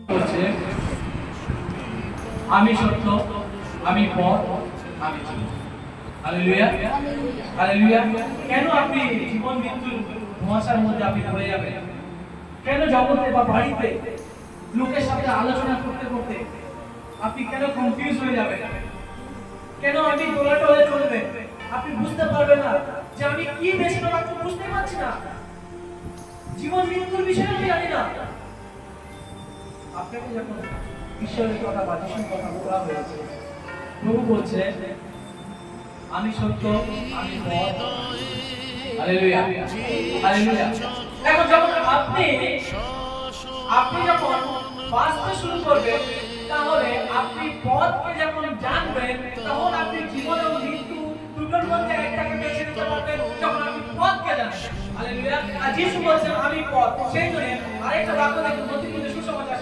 বলছে আমি সত্য, আমি পথ, আমি জীবন। Hallelujah, hallelujah. কেন আপনি জীবন মৃত্যুর ধোঁয়াশার মধ্যে আপনি পড়ে যাবেন? কেন জগতে বা বাড়িতে লোকের সাথে আলোচনা করতে করতে আপনি কেন কনফিউজ হয়ে যাবেন? কেন আপনি দোলাটা হয়ে চলবেন? আপনি বুঝতে পারবেন না যে আমি কি বেছে নেব, আপনি বুঝতে পারছি না। জীবন মৃত্যুর বিষয়ে আমি জানি না। আপনাকে যখন ঈশ্বরের কথা বা যিশুর কথা বলা হয়েছে, প্রভু বলছে আমি সত্য, আমি পথ। Hallelujah, hallelujah. এখন যখন আপনি যখন বাঁচতে শুরু করবেন, তাহলে আপনি পথকে যখন জানবেন, তখন আপনি জীবন এবং মৃত্যু দুটোর মধ্যে একটাকে বেছে নিতে পারবেন, যখন আপনি পথকে জানবেন। হালেলুয়া। আর যিশু বলছেন আমি পথ। সেই জন্য আরেকটা বাক্য দেখুন, মথি সুসমাচার